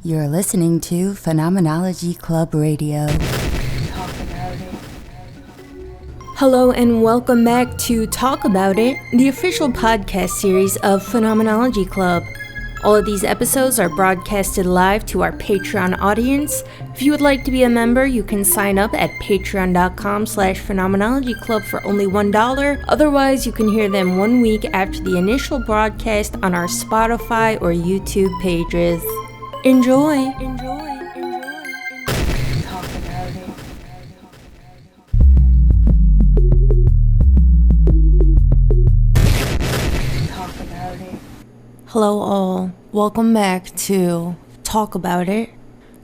You're listening to Phenomenology Club Radio. Hello and welcome back to Talk About It, the official podcast series of Phenomenology Club. All of these episodes are broadcasted live to our Patreon audience. If you would like to be a member, you can sign up at patreon.com/phenomenologyclub for only $1. Otherwise, you can hear them 1 week after the initial broadcast on our Spotify or YouTube pages. Enjoy! Hello all, welcome back to Talk About It,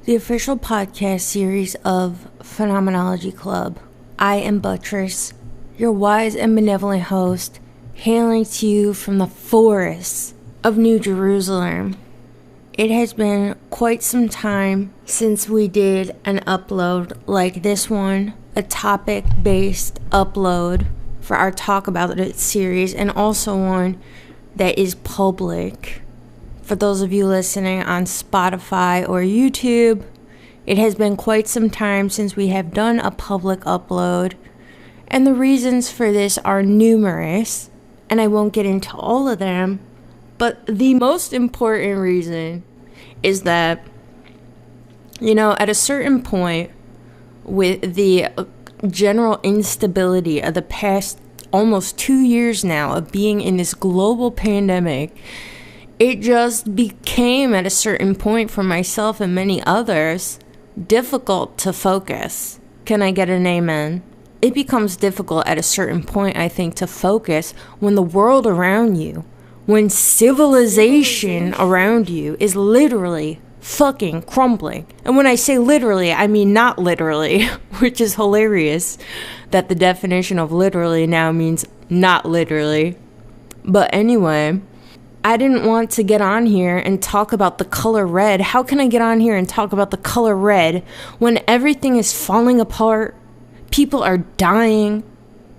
the official podcast series of Phenomenology Club. I am Buttress, your wise and benevolent host, hailing to you from the forests of New Jerusalem. It has been quite some time since we did an upload like this one, a topic-based upload for our Talk About It series, and also one that is public. For those of you listening on Spotify or YouTube, it has been quite some time since we have done a public upload, and the reasons for this are numerous, and I won't get into all of them, but the most important reason is that, at a certain point, with the general instability of the past almost 2 years now of being in this global pandemic, it just became at a certain point for myself and many others difficult to focus. Can I get an amen? It becomes difficult at a certain point, I think, to focus when the world around you, when civilization around you is literally fucking crumbling. And when I say literally, I mean not literally, which is hilarious that the definition of literally now means not literally. But anyway, I didn't want to get on here and talk about the color red. How can I get on here and talk about the color red when everything is falling apart? People are dying.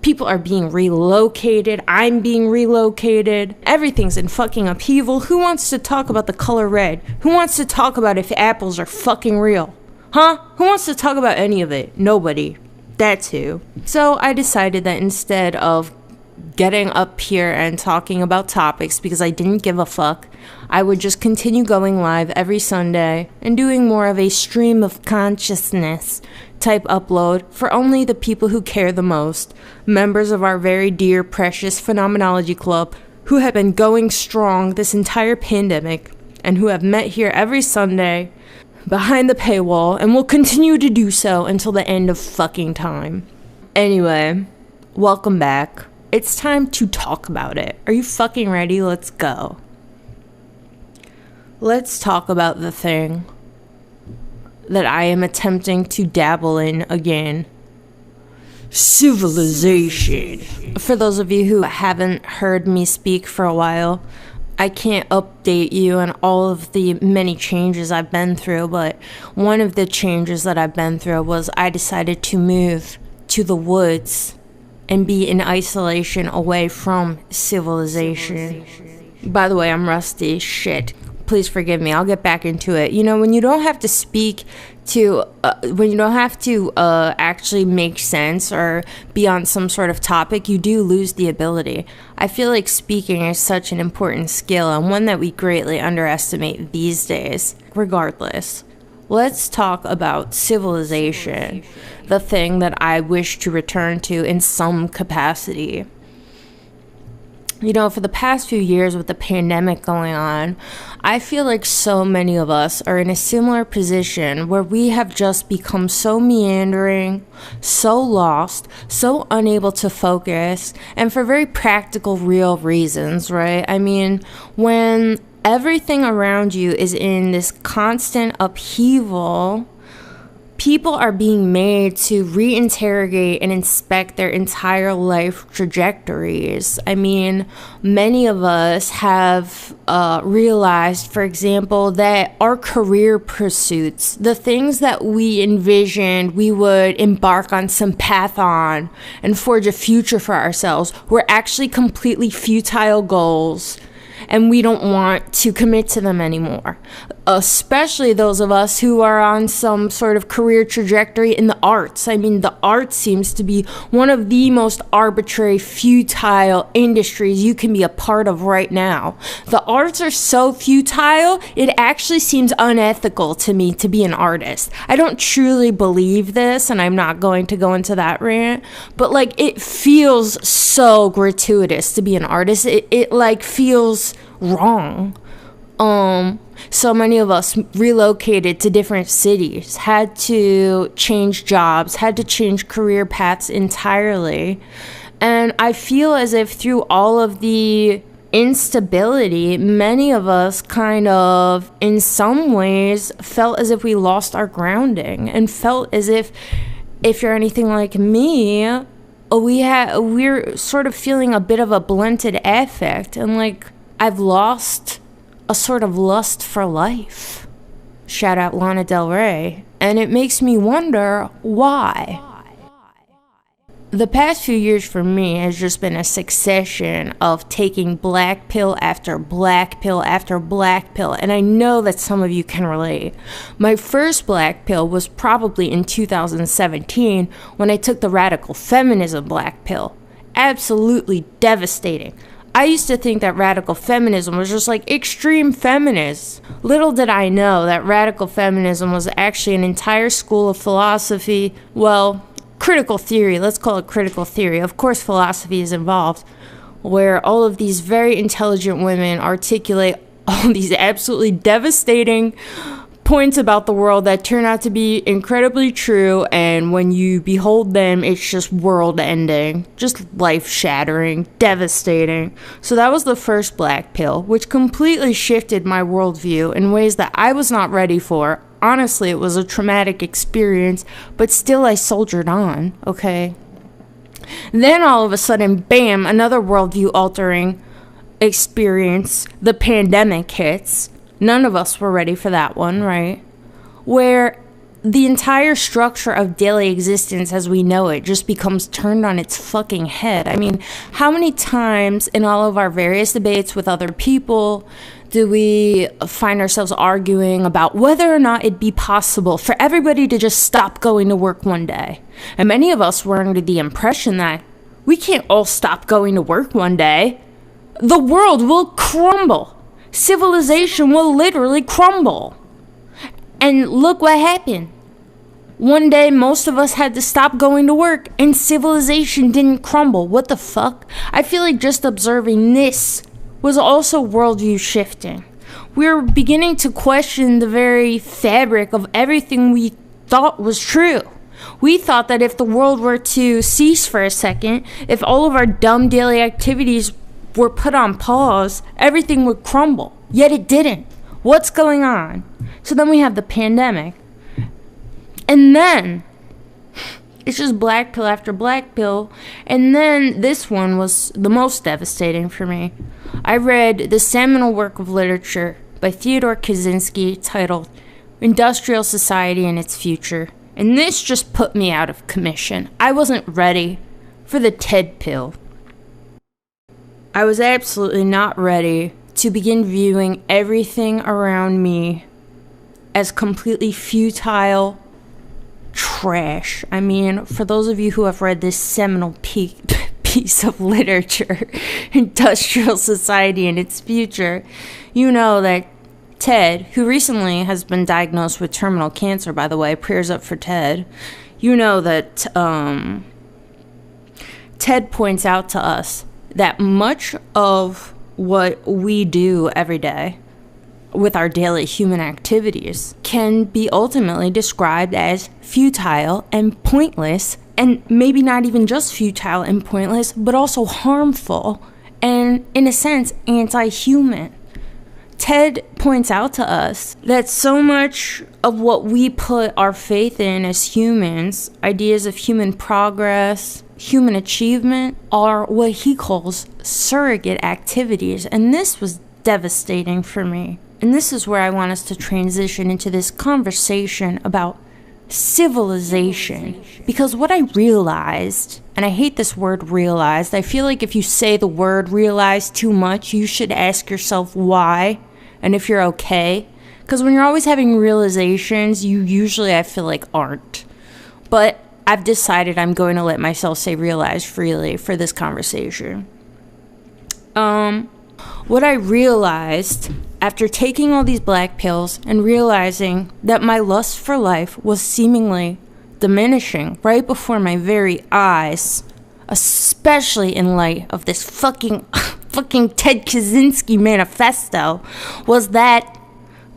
People are being relocated. I'm being relocated. Everything's in fucking upheaval. Who wants to talk about the color red? Who wants to talk about if apples are fucking real? Huh? Who wants to talk about any of it? Nobody. That's who. So I decided that instead of getting up here and talking about topics because I didn't give a fuck, I would just continue going live every Sunday and doing more of a stream of consciousness type upload for only the people who care the most, members of our very dear, precious Phenomenology Club who have been going strong this entire pandemic and who have met here every Sunday behind the paywall and will continue to do so until the end of fucking time. Anyway, welcome back. It's time to talk about it. Are you fucking ready? Let's go. Let's talk about the thing that I am attempting to dabble in again. Civilization. For those of you who haven't heard me speak for a while, I can't update you on all of the many changes I've been through, but one of the changes that I've been through was I decided to move to the woods and be in isolation away from civilization. By the way, I'm rusty. Shit. Please forgive me. I'll get back into it. When you don't have to speak to, when you don't have to actually make sense or be on some sort of topic, you do lose the ability. I feel like speaking is such an important skill and one that we greatly underestimate these days. Regardless, let's talk about civilization, the thing that I wish to return to in some capacity. For the past few years with the pandemic going on, I feel like so many of us are in a similar position where we have just become so meandering, so lost, so unable to focus, and for very practical, real reasons, right? I mean, when everything around you is in this constant upheaval, people are being made to reinterrogate and inspect their entire life trajectories. I mean, many of us have realized, for example, that our career pursuits, the things that we envisioned we would embark on some path on and forge a future for ourselves, were actually completely futile goals, and we don't want to commit to them anymore. especially those of us who are on some sort of career trajectory in the arts. I mean, the arts seems to be one of the most arbitrary, futile industries you can be a part of right now. The arts are so futile, it actually seems unethical to me to be an artist. I don't truly believe this, and I'm not going to go into that rant, but like, it feels so gratuitous to be an artist. It like feels wrong. So many of us relocated to different cities, had to change jobs, had to change career paths entirely. And I feel as if through all of the instability, many of us kind of, in some ways, felt as if we lost our grounding, and felt as if you're anything like me, we're sort of feeling a bit of a blunted affect, and like, I've lost a sort of lust for life. Shout out Lana Del Rey. And it makes me wonder why. The past few years for me has just been a succession of taking black pill after black pill after black pill, and I know that some of you can relate. My first black pill was probably in 2017 when I took the radical feminism black pill. Absolutely devastating. I used to think that radical feminism was just like extreme feminists. Little did I know that radical feminism was actually an entire school of philosophy, well, critical theory, let's call it critical theory. Of course, philosophy is involved, where all of these very intelligent women articulate all these absolutely devastating points about the world that turn out to be incredibly true, and when you behold them, it's just world-ending, just life-shattering, devastating. So that was the first black pill, which completely shifted my worldview in ways that I was not ready for. Honestly, it was a traumatic experience, but still I soldiered on, okay? Then all of a sudden, bam, another worldview-altering experience, the pandemic hits. None of us were ready for that one, right? Where the entire structure of daily existence as we know it just becomes turned on its fucking head. I mean, how many times in all of our various debates with other people do we find ourselves arguing about whether or not it'd be possible for everybody to just stop going to work one day? And many of us were under the impression that we can't all stop going to work one day. The world will crumble. Civilization will literally crumble. And look what happened. One day, most of us had to stop going to work, and civilization didn't crumble. What the fuck? I feel like just observing this was also worldview shifting. We're beginning to question the very fabric of everything we thought was true. We thought that if the world were to cease for a second, if all of our dumb daily activities were put on pause, everything would crumble. Yet it didn't. What's going on? So then we have the pandemic. And then it's just black pill after black pill. And then this one was the most devastating for me. I read the seminal work of literature by Theodore Kaczynski titled Industrial Society and Its Future. And this just put me out of commission. I wasn't ready for the TED pill. I was absolutely not ready to begin viewing everything around me as completely futile trash. I mean, for those of you who have read this seminal piece of literature, Industrial Society and Its Future, you know that Ted, who recently has been diagnosed with terminal cancer, by the way, prayers up for Ted, you know that Ted points out to us that much of what we do every day with our daily human activities can be ultimately described as futile and pointless, and maybe not even just futile and pointless, but also harmful and, in a sense, anti-human. Ted points out to us that so much of what we put our faith in as humans, ideas of human progress, human achievement, are what he calls surrogate activities. And this was devastating for me. And this is where I want us to transition into this conversation about civilization. Because what I realized, and I hate this word realized, I feel like if you say the word realized too much, you should ask yourself why, and if you're okay. Because when you're always having realizations, you usually, I feel like, aren't. But I've decided I'm going to let myself say realize freely for this conversation. What I realized after taking all these black pills and realizing that my lust for life was seemingly diminishing right before my very eyes, especially in light of this fucking Ted Kaczynski manifesto, was that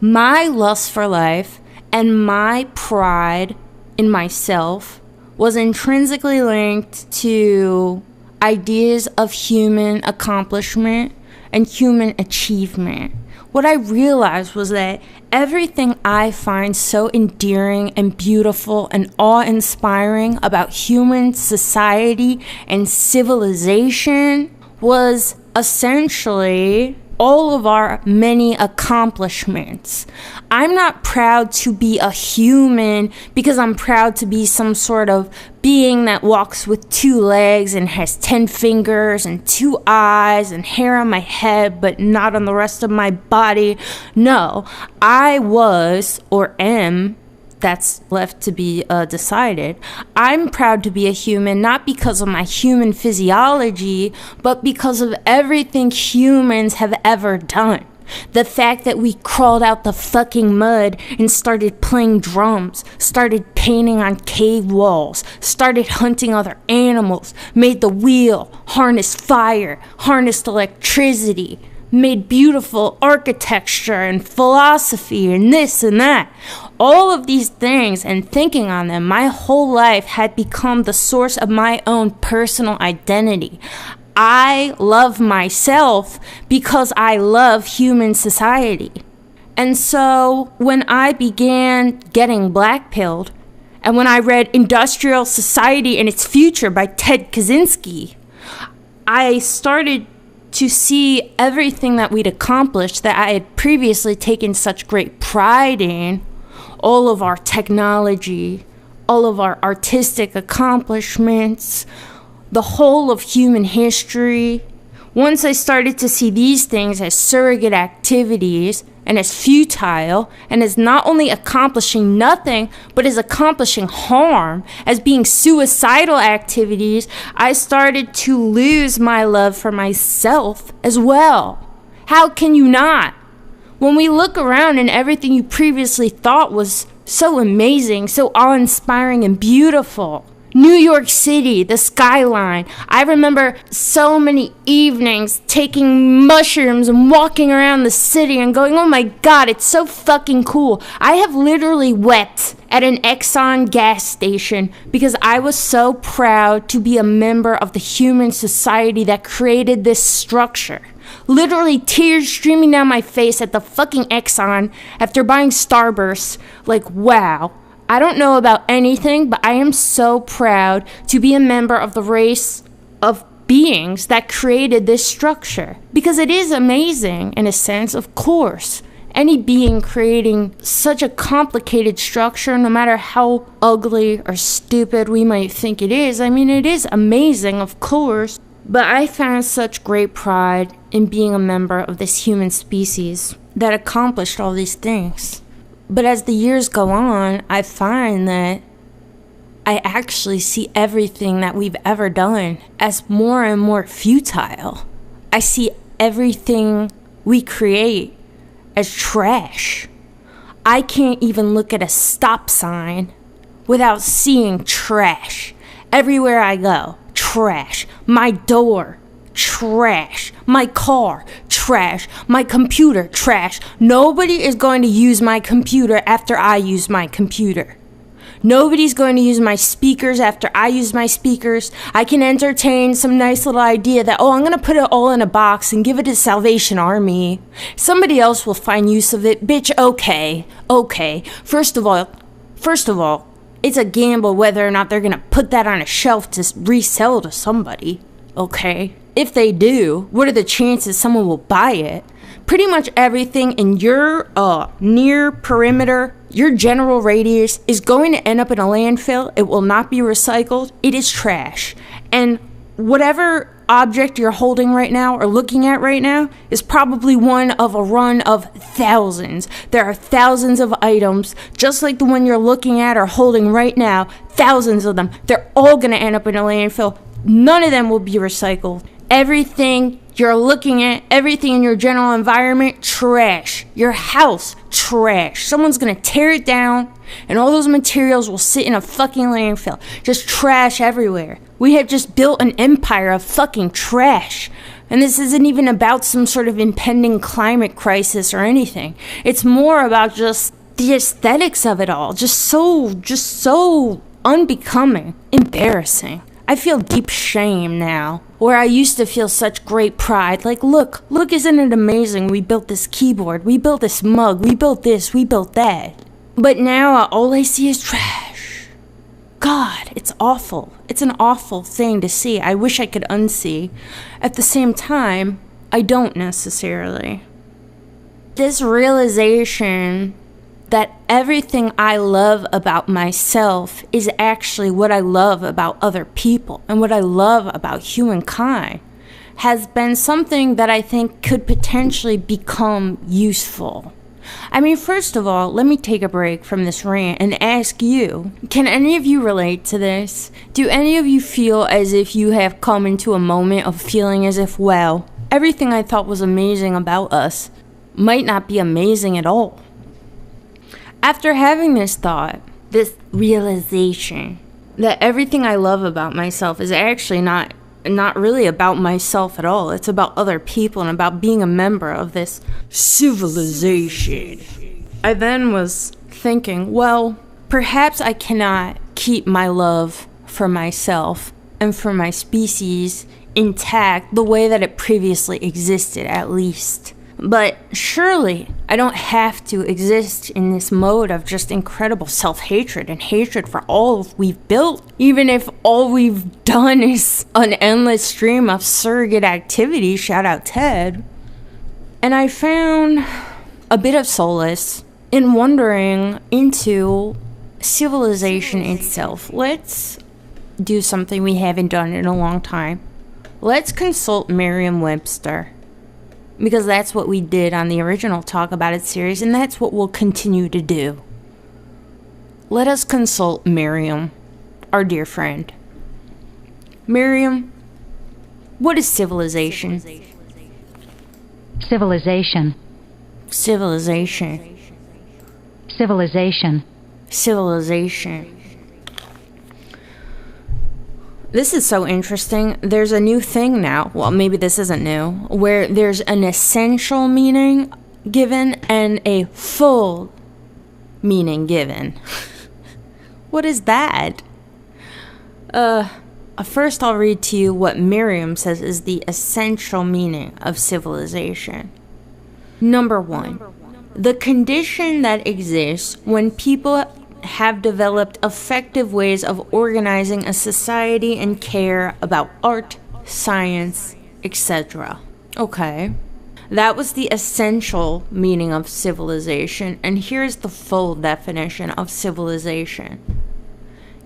my lust for life and my pride in myself was intrinsically linked to ideas of human accomplishment and human achievement. What I realized was that everything I find so endearing and beautiful and awe-inspiring about human society and civilization was essentially all of our many accomplishments. I'm not proud to be a human because I'm proud to be some sort of being that walks with 2 legs and has 10 fingers and 2 eyes and hair on my head but not on the rest of my body. No, I was or am, that's left to be decided. I'm proud to be a human, not because of my human physiology, but because of everything humans have ever done. The fact that we crawled out the fucking mud and started playing drums, started painting on cave walls, started hunting other animals, made the wheel, harnessed fire, harnessed electricity, made beautiful architecture and philosophy and this and that. All of these things and thinking on them, my whole life had become the source of my own personal identity. I love myself because I love human society. And so when I began getting blackpilled, and when I read Industrial Society and Its Future by Ted Kaczynski, I started to see everything that we'd accomplished that I had previously taken such great pride in, all of our technology, all of our artistic accomplishments, the whole of human history. Once I started to see these things as surrogate activities and as futile and as not only accomplishing nothing, but as accomplishing harm, as being suicidal activities, I started to lose my love for myself as well. How can you not? When we look around and everything you previously thought was so amazing, so awe-inspiring and beautiful, New York City, the skyline. I remember so many evenings taking mushrooms and walking around the city and going, oh my God, it's so fucking cool. I have literally wept at an Exxon gas station because I was so proud to be a member of the human society that created this structure. Literally tears streaming down my face at the fucking Exxon after buying Starburst. Like, wow. I don't know about anything, but I am so proud to be a member of the race of beings that created this structure. Because it is amazing, in a sense, of course. Any being creating such a complicated structure, no matter how ugly or stupid we might think it is, I mean, it is amazing, of course. But I found such great pride in being a member of this human species that accomplished all these things. But as the years go on, I find that I actually see everything that we've ever done as more and more futile. I see everything we create as trash. I can't even look at a stop sign without seeing trash. Everywhere I go, trash. My door, trash. My car, trash. My computer, trash. Nobody is going to use my computer after I use my computer. Nobody's going to use my speakers after I use my speakers. I can entertain some nice little idea that, oh, I'm going to put it all in a box and give it to Salvation Army. Somebody else will find use of it. Bitch, okay. First of all, it's a gamble whether or not they're going to put that on a shelf to resell to somebody. Okay? If they do, what are the chances someone will buy it? Pretty much everything in your near perimeter, your general radius, is going to end up in a landfill. It will not be recycled. It is trash. And whatever object you're holding right now or looking at right now is probably one of a run of thousands. There are thousands of items, just like the one you're looking at or holding right now, thousands of them. They're all going to end up in a landfill. None of them will be recycled. Everything you're looking at, everything in your general environment, trash. Your house, trash. Someone's going to tear it down, and all those materials will sit in a fucking landfill. Just trash everywhere. We have just built an empire of fucking trash. And this isn't even about some sort of impending climate crisis or anything. It's more about just the aesthetics of it all. Just so unbecoming. Embarrassing. I feel deep shame now, where I used to feel such great pride. Like, look, isn't it amazing? We built this keyboard, we built this mug, we built this, we built that. But now all I see is trash. God, it's awful. It's an awful thing to see. I wish I could unsee. At the same time, I don't necessarily. This realization that everything I love about myself is actually what I love about other people and what I love about humankind has been something that I think could potentially become useful. I mean, first of all, let me take a break from this rant and ask you, can any of you relate to this? Do any of you feel as if you have come into a moment of feeling as if, wow, everything I thought was amazing about us might not be amazing at all? After having this thought, this realization that everything I love about myself is actually not really about myself at all. It's about other people and about being a member of this civilization. I then was thinking, well, perhaps I cannot keep my love for myself and for my species intact the way that it previously existed, at least. But surely I don't have to exist in this mode of just incredible self-hatred and hatred for all we've built, even if all we've done is an endless stream of surrogate activity, shout out Ted. And I found a bit of solace in wandering into civilization itself. Let's do something we haven't done in a long time. Let's consult Merriam-Webster. Because that's what we did on the original Talk About It series, and that's what we'll continue to do. Let us consult Miriam, our dear friend. Miriam, what is civilization? Civilization. Civilization. Civilization. Civilization. This is so interesting. There's a new thing now. Well, maybe this isn't new. Where there's an essential meaning given and a full meaning given. What is that? First I'll read to you what Merriam says is the essential meaning of civilization. Number 1. The condition that exists when people have developed effective ways of organizing a society and care about art, science, etc. Okay. That was the essential meaning of civilization, and here's the full definition of civilization.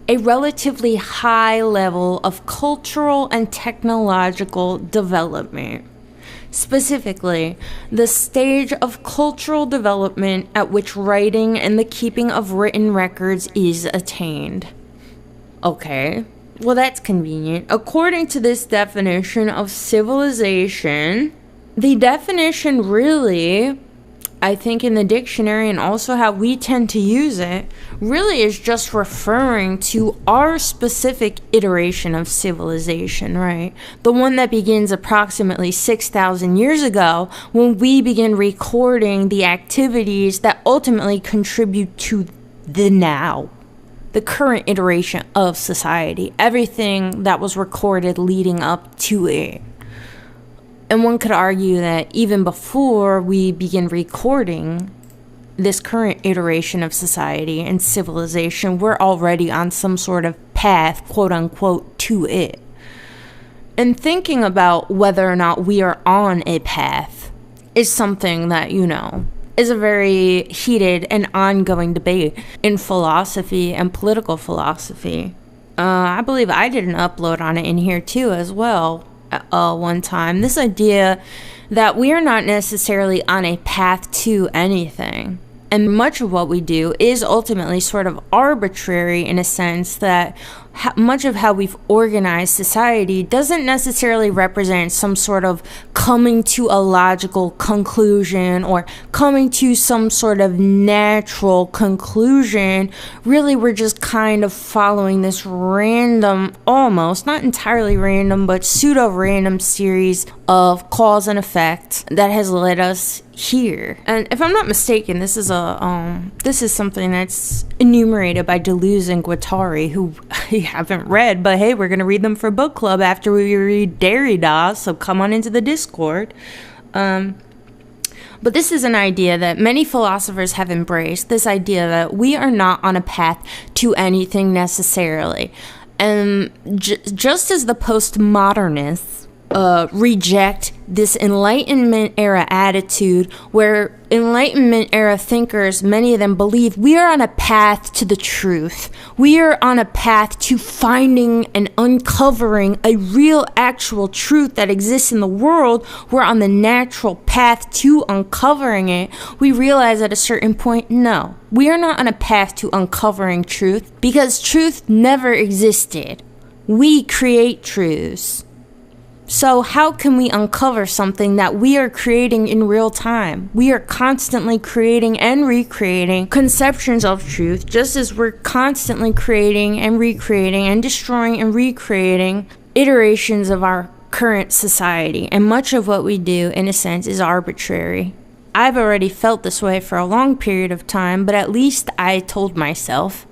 A relatively high level of cultural and technological development. Specifically, the stage of cultural development at which writing and the keeping of written records is attained. Okay, well that's convenient. According to this definition of civilization, the definition really, I think in the dictionary and also how we tend to use it, really is just referring to our specific iteration of civilization, right? The one that begins approximately 6,000 years ago when we begin recording the activities that ultimately contribute to the now, the current iteration of society, everything that was recorded leading up to it. And one could argue that even before we begin recording this current iteration of society and civilization, we're already on some sort of path, quote unquote, to it. And thinking about whether or not we are on a path is something that, is a very heated and ongoing debate in philosophy and political philosophy. I believe I did an upload on it in here too as well. one time. This idea that we are not necessarily on a path to anything. And much of what we do is ultimately sort of arbitrary, in a sense that much of how we've organized society doesn't necessarily represent some sort of coming to a logical conclusion or coming to some sort of natural conclusion. Really, we're just kind of following this random, almost, not entirely random, but pseudo-random series of cause and effect that has led us here. And if I'm not mistaken, this is something that's enumerated by Deleuze and Guattari, who I haven't read, but hey, we're gonna read them for book club after we read Derrida, so come on into the Discord. But this is an idea that many philosophers have embraced, this idea that we are not on a path to anything necessarily. And just as the postmodernists reject this Enlightenment era attitude, where Enlightenment era thinkers, many of them believe we are on a path to the truth. We are on a path to finding and uncovering a real, actual truth that exists in the world. We're on the natural path to uncovering it. We realize at a certain point, no, we are not on a path to uncovering truth, because truth never existed. We create truths. So how can we uncover something that we are creating in real time? We are constantly creating and recreating conceptions of truth, just as we're constantly creating and recreating and destroying and recreating iterations of our current society. And much of what we do, in a sense, is arbitrary. I've already felt this way for a long period of time, but at least I told myself,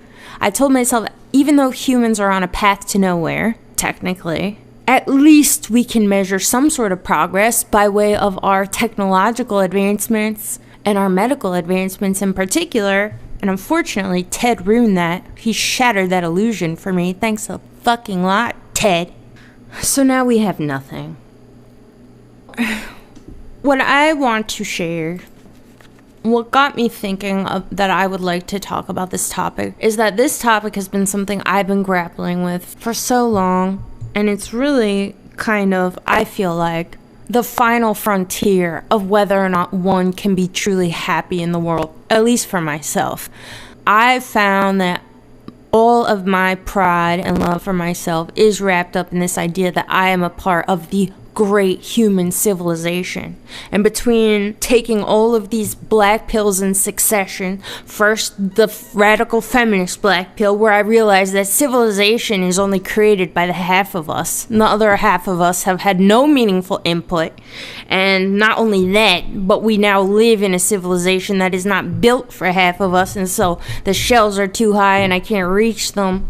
even though humans are on a path to nowhere, technically, at least we can measure some sort of progress by way of our technological advancements and our medical advancements in particular. And unfortunately, Ted ruined that. He shattered that illusion for me. Thanks a fucking lot, Ted. So now we have nothing. What I want to share, what got me thinking that I would like to talk about this topic, is that this topic has been something I've been grappling with for so long. And it's really kind of, I feel like, the final frontier of whether or not one can be truly happy in the world, at least for myself. I've found that all of my pride and love for myself is wrapped up in this idea that I am a part of the great human civilization. And between taking all of these black pills in succession, first the radical feminist black pill, where I realized that civilization is only created by the half of us, and the other half of us have had no meaningful input. And not only that, but we now live in a civilization that is not built for half of us, and so the shells are too high and I can't reach them.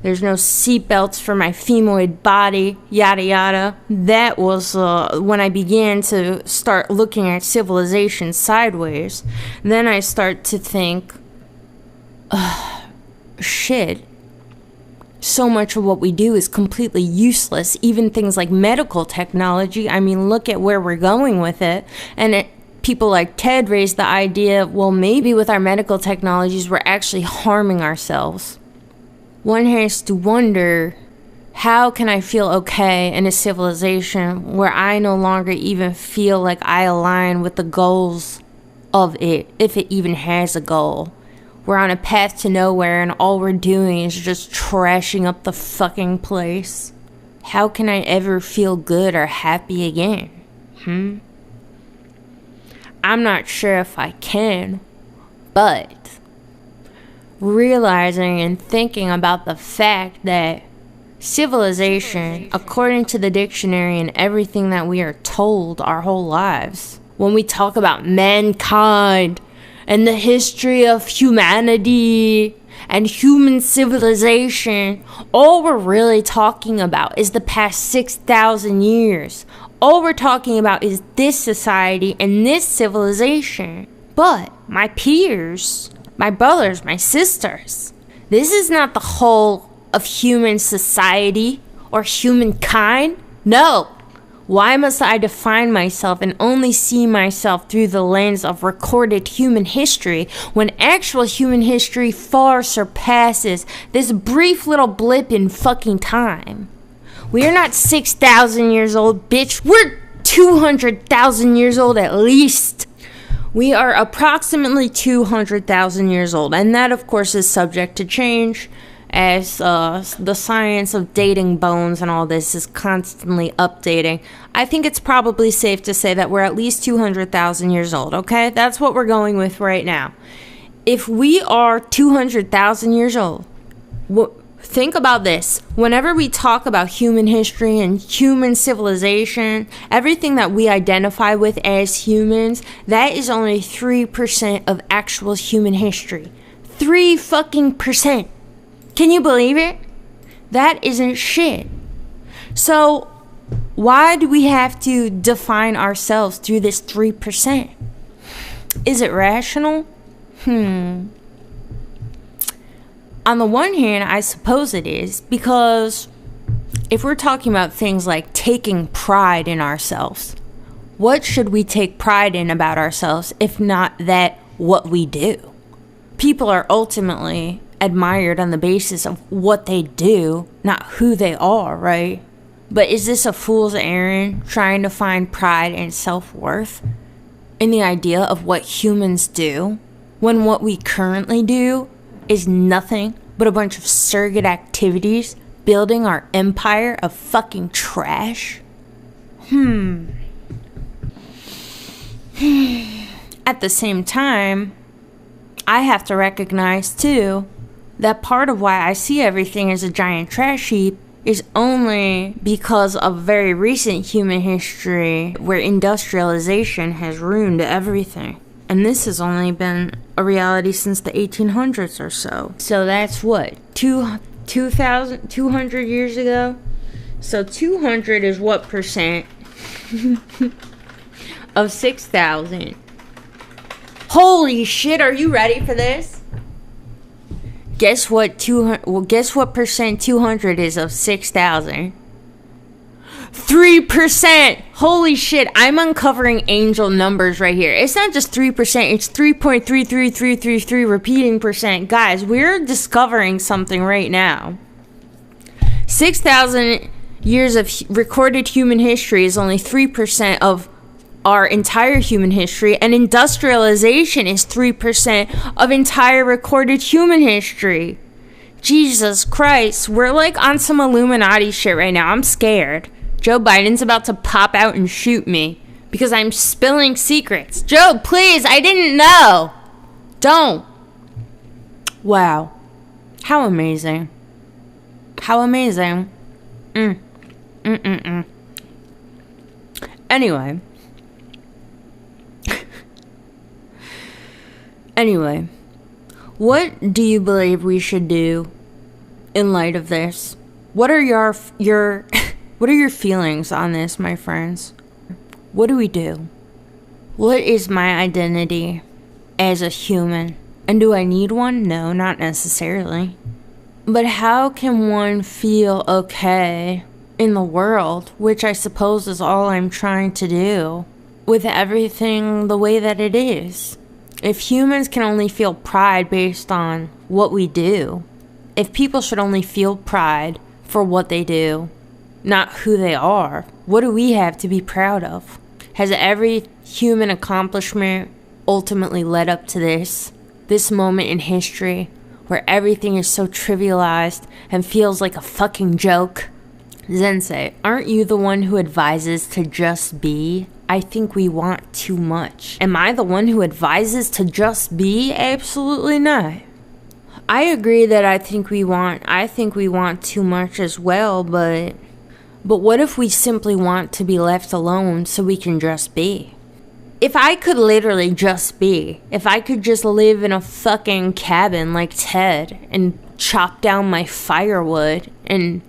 There's no seatbelts for my femoid body, yada yada. That was when I began to start looking at civilization sideways. Then I start to think, shit. So much of what we do is completely useless. Even things like medical technology. I mean, look at where we're going with it. And people like Ted raised the idea, well, maybe with our medical technologies, we're actually harming ourselves. One has to wonder, how can I feel okay in a civilization where I no longer even feel like I align with the goals of it, if it even has a goal? We're on a path to nowhere and all we're doing is just trashing up the fucking place. How can I ever feel good or happy again? I'm not sure if I can, but realizing and thinking about the fact that civilization, according to the dictionary and everything that we are told our whole lives, when we talk about mankind and the history of humanity and human civilization, all we're really talking about is the past 6,000 years. All we're talking about is this society and this civilization. But my peers, my brothers, my sisters, this is not the whole of human society or humankind. No. Why must I define myself and only see myself through the lens of recorded human history when actual human history far surpasses this brief little blip in fucking time? We are not 6,000 years old, bitch. We're 200,000 years old at least. We are approximately 200,000 years old, and that, of course, is subject to change as the science of dating bones and all this is constantly updating. I think it's probably safe to say that we're at least 200,000 years old, okay? That's what we're going with right now. If we are 200,000 years old, think about this. Whenever we talk about human history and human civilization, everything that we identify with as humans, that is only 3% of actual human history. 3% Can you believe it? That isn't shit. So, why do we have to define ourselves through this 3%? Is it rational? On the one hand, I suppose it is, because if we're talking about things like taking pride in ourselves, what should we take pride in about ourselves if not that what we do? People are ultimately admired on the basis of what they do, not who they are, right? But is this a fool's errand trying to find pride and self-worth in the idea of what humans do, when what we currently do is nothing but a bunch of surrogate activities building our empire of fucking trash? At the same time, I have to recognize too that part of why I see everything as a giant trash heap is only because of very recent human history where industrialization has ruined everything. And this has only been a reality since the 1800s or so. So that's what, 200 years ago? So 200 is what percent of 6,000? Holy shit, are you ready for this? Guess what guess what percent 200 is of 6,000? 3%! Holy shit, I'm uncovering angel numbers right here. It's not just 3%, it's 3.33333 repeating percent. Guys, we're discovering something right now. 6,000 years of recorded human history is only 3% of our entire human history, and industrialization is 3% of entire recorded human history. Jesus Christ, we're like on some Illuminati shit right now. I'm scared. Joe Biden's about to pop out and shoot me because I'm spilling secrets. Joe, please, I didn't know. Don't. Wow. How amazing. How amazing. Anyway, what do you believe we should do in light of this? What are your what are your feelings on this, my friends? What do we do? What is my identity as a human? And do I need one? No, not necessarily. But how can one feel okay in the world, which I suppose is all I'm trying to do, with everything the way that it is? If humans can only feel pride based on what we do, if people should only feel pride for what they do, not who they are, what do we have to be proud of? Has every human accomplishment ultimately led up to this moment in history where everything is so trivialized and feels like a fucking joke? Zensei, aren't you the one who advises to just be? I think we want too much. Am I the one who advises to just be? Absolutely not. I agree that I think we want too much as well, but what if we simply want to be left alone so we can just be? If I could literally just be, if I could just live in a fucking cabin like Ted and chop down my firewood and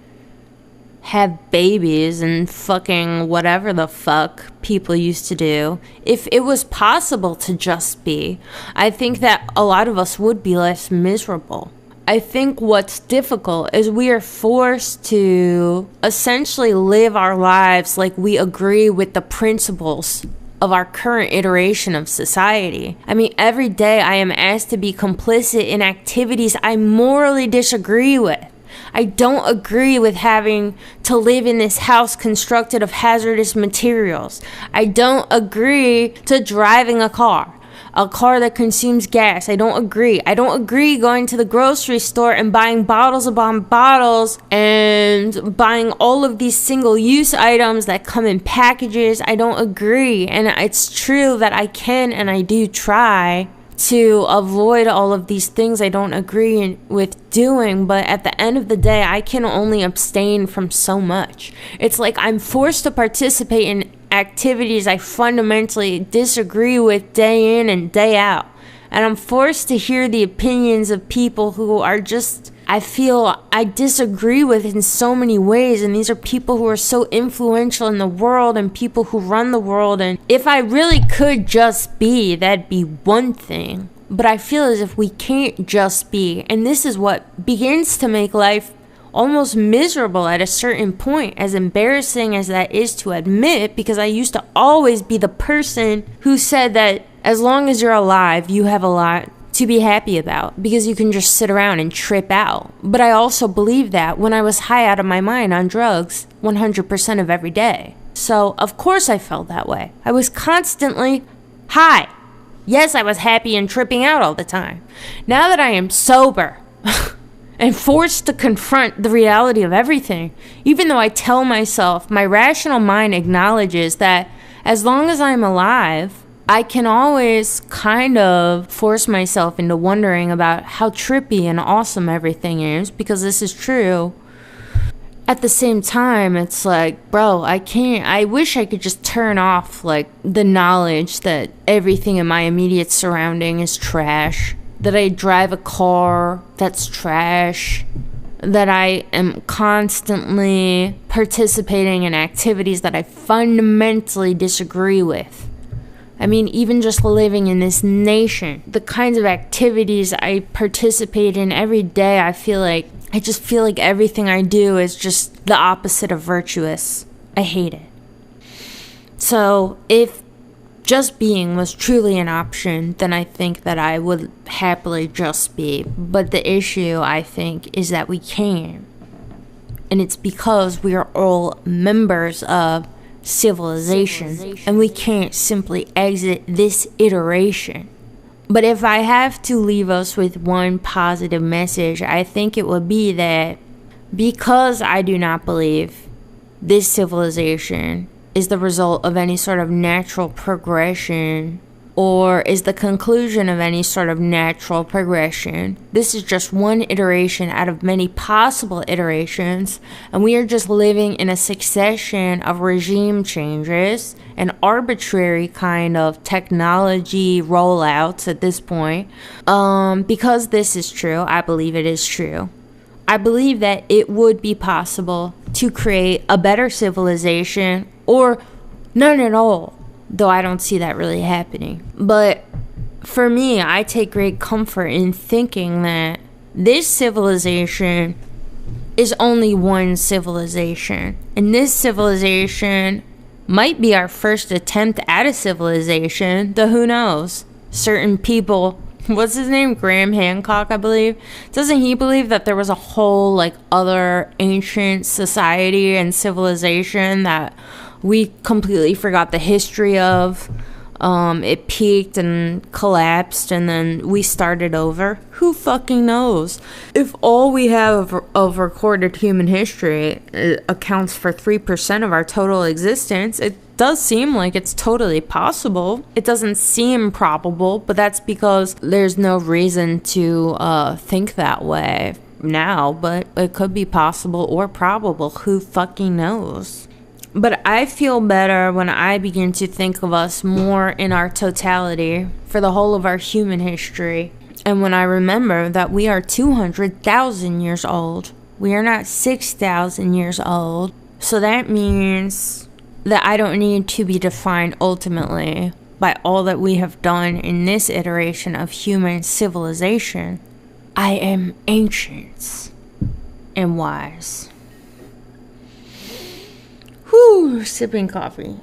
have babies and fucking whatever the fuck people used to do, if it was possible to just be, I think that a lot of us would be less miserable. I think what's difficult is we are forced to essentially live our lives like we agree with the principles of our current iteration of society. I mean, every day I am asked to be complicit in activities I morally disagree with. I don't agree with having to live in this house constructed of hazardous materials. I don't agree to driving a car that consumes gas. I don't agree. I don't agree going to the grocery store and buying bottles upon bottles and buying all of these single-use items that come in packages. I don't agree. And it's true that I can and I do try to avoid all of these things I don't agree with doing, but at the end of the day, I can only abstain from so much. It's like I'm forced to participate in activities I fundamentally disagree with day in and day out. And I'm forced to hear the opinions of people who are just, I feel I disagree with in so many ways. And these are people who are so influential in the world and people who run the world. And if I really could just be, that'd be one thing. But I feel as if we can't just be. And this is what begins to make life almost miserable at a certain point, as embarrassing as that is to admit, because I used to always be the person who said that as long as you're alive, you have a lot to be happy about because you can just sit around and trip out. But I also believed that when I was high out of my mind on drugs 100% of every day. So of course I felt that way. I was constantly high. Yes, I was happy and tripping out all the time. Now that I am sober and forced to confront the reality of everything, even though I tell myself, my rational mind acknowledges that as long as I'm alive, I can always kind of force myself into wondering about how trippy and awesome everything is, because this is true. At the same time, it's like, bro, I wish I could just turn off, like, the knowledge that everything in my immediate surrounding is trash. That I drive a car that's trash, that I am constantly participating in activities that I fundamentally disagree with. I mean, even just living in this nation, the kinds of activities I participate in every day, I just feel like everything I do is just the opposite of virtuous. I hate it. So if just being was truly an option, then I think that I would happily just be. But the issue, I think, is that we can. And it's because we are all members of civilization. And we can't simply exit this iteration. But if I have to leave us with one positive message, I think it would be that because I do not believe this civilization is the result of any sort of natural progression or is the conclusion of any sort of natural progression. This is just one iteration out of many possible iterations, and we are just living in a succession of regime changes and arbitrary kind of technology rollouts at this point. Because this is true, I believe it is true. I believe that it would be possible to create a better civilization or none at all, though I don't see that really happening. But for me, I take great comfort in thinking that this civilization is only one civilization. And this civilization might be our first attempt at a civilization, though who knows? Certain people, what's his name? Graham Hancock, I believe. Doesn't he believe that there was a whole like other ancient society and civilization that we completely forgot the history of? It peaked and collapsed and then we started over. Who fucking knows? If all we have of recorded human history accounts for 3% of our total existence, it does seem like it's totally possible. It doesn't seem probable, but that's because there's no reason to think that way now, but it could be possible or probable. Who fucking knows? But I feel better when I begin to think of us more in our totality for the whole of our human history. And when I remember that we are 200,000 years old, we are not 6,000 years old. So that means that I don't need to be defined ultimately by all that we have done in this iteration of human civilization. I am ancient and wise. Whew, sipping coffee.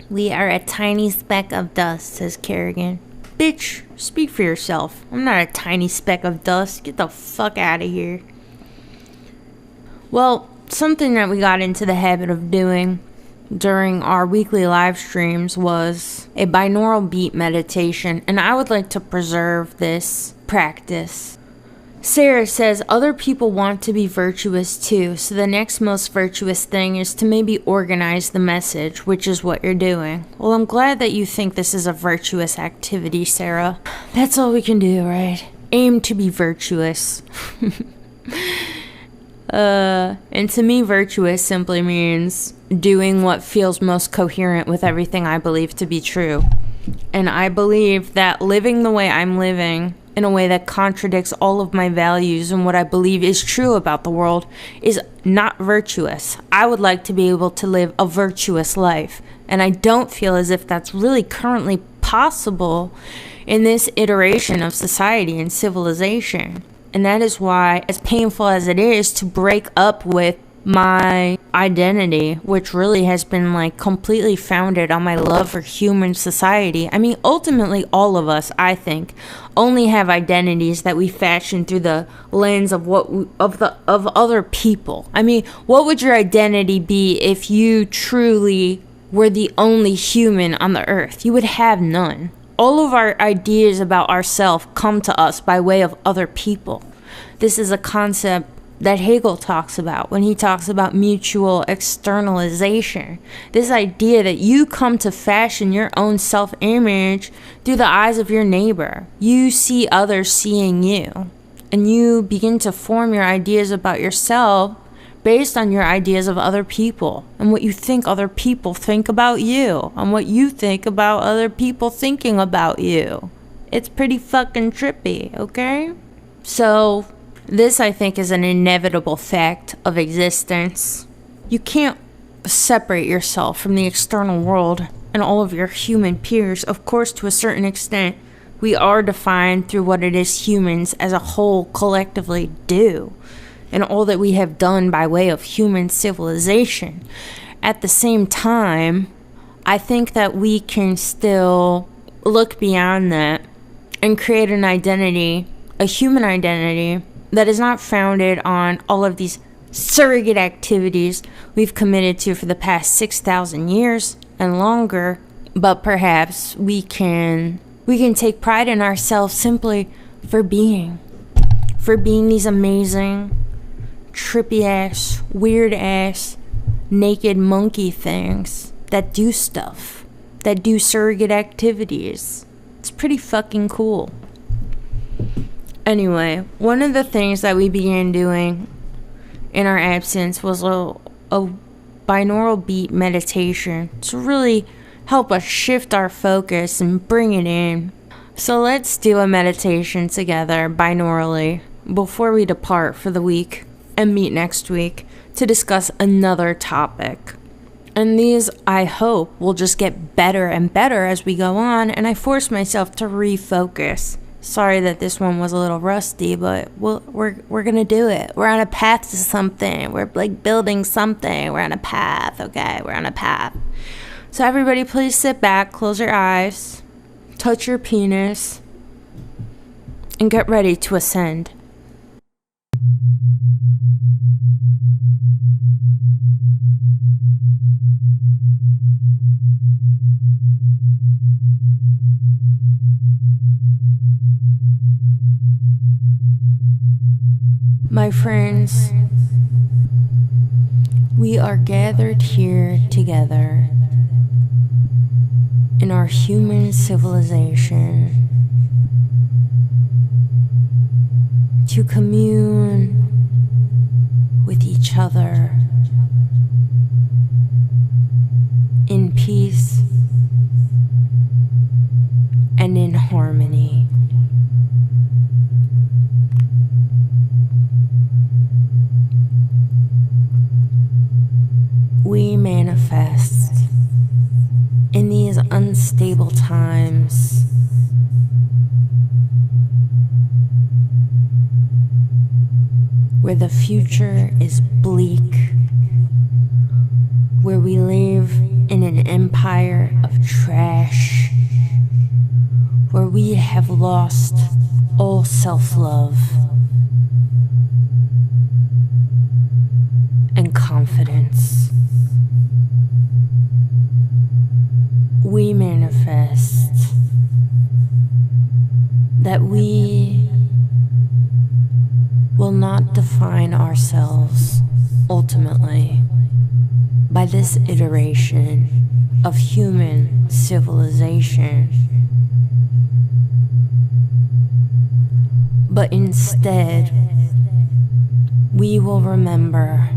We are a tiny speck of dust, says Kerrigan. Bitch, speak for yourself. I'm not a tiny speck of dust. Get the fuck out of here. Well, something that we got into the habit of doing during our weekly live streams was a binaural beat meditation, and I would like to preserve this practice. Sarah says other people want to be virtuous too, so the next most virtuous thing is to maybe organize the message, which is what you're doing. Well, I'm glad that you think this is a virtuous activity, Sarah. That's all we can do, right? Aim to be virtuous. And to me, virtuous simply means doing what feels most coherent with everything I believe to be true. And I believe that living the way I'm living, in a way that contradicts all of my values and what I believe is true about the world, is not virtuous. I would like to be able to live a virtuous life, and I don't feel as if that's really currently possible in this iteration of society and civilization. And that is why, as painful as it is to break up with my identity, which really has been like completely founded on my love for human society. I mean, ultimately all of us, I think, only have identities that we fashion through the lens of of other people. I mean, what would your identity be if you truly were the only human on the earth? You would have none. All of our ideas about ourselves come to us by way of other people. This is a concept that Hegel talks about when he talks about mutual externalization. This idea that you come to fashion your own self-image through the eyes of your neighbor. You see others seeing you, and you begin to form your ideas about yourself based on your ideas of other people and what you think other people think about you and what you think about other people thinking about you. It's pretty fucking trippy, okay? So this, I think, is an inevitable fact of existence. You can't separate yourself from the external world and all of your human peers. Of course, to a certain extent, we are defined through what it is humans as a whole collectively do and all that we have done by way of human civilization. At the same time, I think that we can still look beyond that and create an identity, a human identity, that is not founded on all of these surrogate activities we've committed to for the past 6,000 years and longer, but perhaps we can take pride in ourselves simply for being these amazing, trippy-ass, weird-ass, naked monkey things that do stuff, that do surrogate activities. It's pretty fucking cool. Anyway, one of the things that we began doing in our absence was a binaural beat meditation to really help us shift our focus and bring it in. So let's do a meditation together binaurally before we depart for the week and meet next week to discuss another topic. And these, I hope, will just get better and better as we go on, and I force myself to refocus. Sorry that this one was a little rusty, but we're gonna do it. We're on a path to something. We're like building something. We're on a path, okay? We're on a path. So everybody please sit back, close your eyes, touch your penis, and get ready to ascend. My friends, we are gathered here together in our human civilization to commune with each other in peace and in harmony. We manifest in these unstable times where the future is bleak, where we live in an empire of trash, where we have lost all self-love and confidence. We manifest that we will not define ourselves ultimately by this iteration of human civilization, but instead we will remember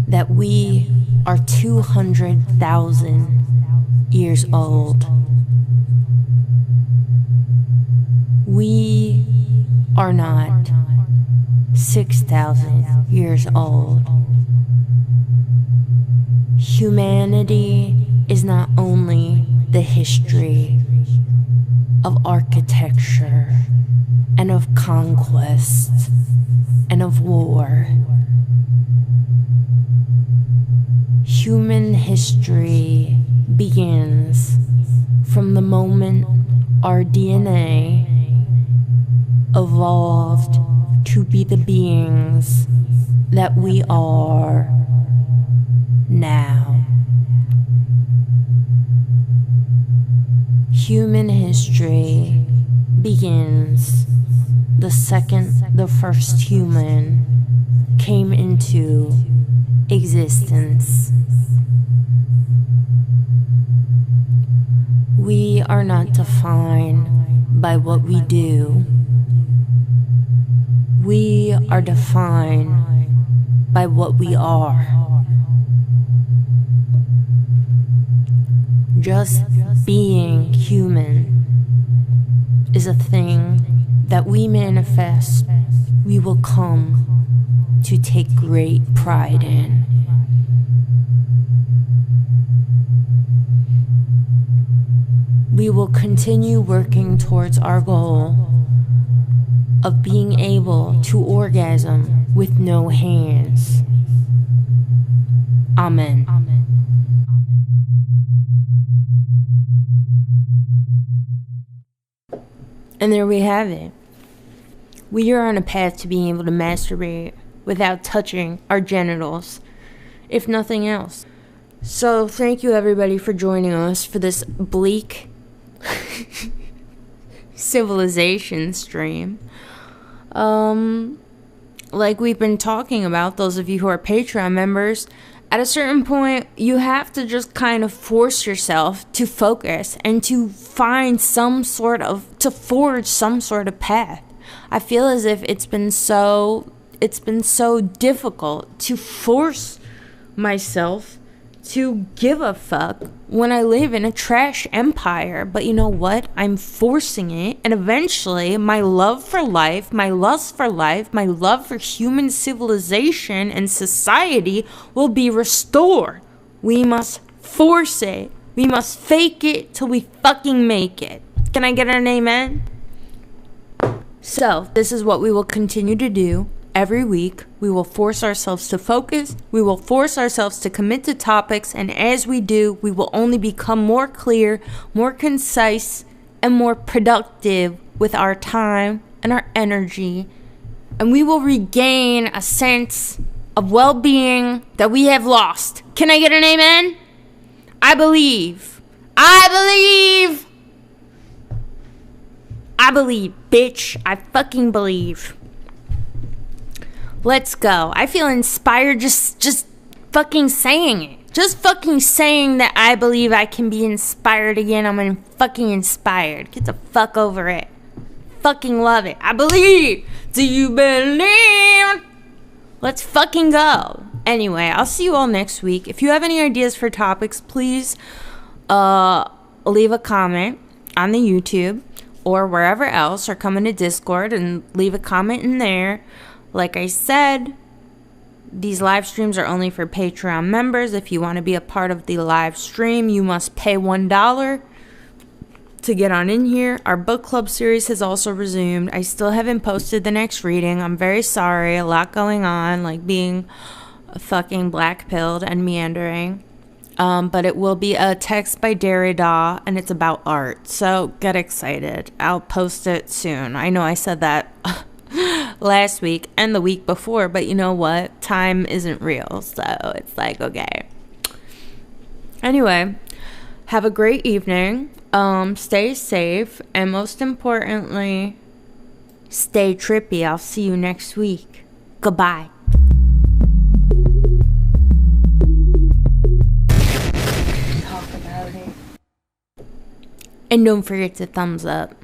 that we are 200,000 years old. We are not 6,000 years old. Humanity is not only the history of architecture and of conquest and of war. Human history begins from the moment our DNA evolved to be the beings that we are now. Human history begins the second the first human came into existence. We are not defined by what we do. We are defined by what we are. Just being human is a thing that we manifest, we will come to take great pride in. We will continue working towards our goal of being able to orgasm with no hands. Amen. And there we have it. We are on a path to being able to masturbate without touching our genitals, if nothing else. So thank you everybody for joining us for this bleak civilization stream. Like we've been talking about, those of you who are Patreon members, at a certain point, you have to just kind of force yourself to focus and to find to forge some sort of path. I feel as if it's been so difficult to force myself to give a fuck when I live in a trash empire. But you know what? I'm forcing it, and eventually my love for life, my lust for life, my love for human civilization and society will be restored. We must force it. We must fake it till we fucking make it. Can I get an amen? So, this is what we will continue to do. Every week, we will force ourselves to focus, we will force ourselves to commit to topics, and as we do, we will only become more clear, more concise, and more productive with our time and our energy, and we will regain a sense of well-being that we have lost. Can I get an amen? I believe, bitch. I fucking believe. Let's go. I feel inspired just fucking saying it. Just fucking saying that I believe I can be inspired again. I'm fucking inspired. Get the fuck over it. Fucking love it. I believe. Do you believe? Let's fucking go. Anyway, I'll see you all next week. If you have any ideas for topics, please leave a comment on the YouTube or wherever else, or come into Discord and leave a comment in there. Like I said, these live streams are only for Patreon members. If you want to be a part of the live stream, you must pay $1 to get on in here. Our book club series has also resumed. I still haven't posted the next reading. I'm very sorry. A lot going on, like being fucking black-pilled and meandering. But it will be a text by Derrida, and it's about art. So get excited. I'll post it soon. I know I said that last week and the week before, but you know what? Time isn't real. So it's like, okay. Anyway, have a great evening. Stay safe. And most importantly, stay trippy. I'll see you next week. Goodbye. And don't forget to thumbs up.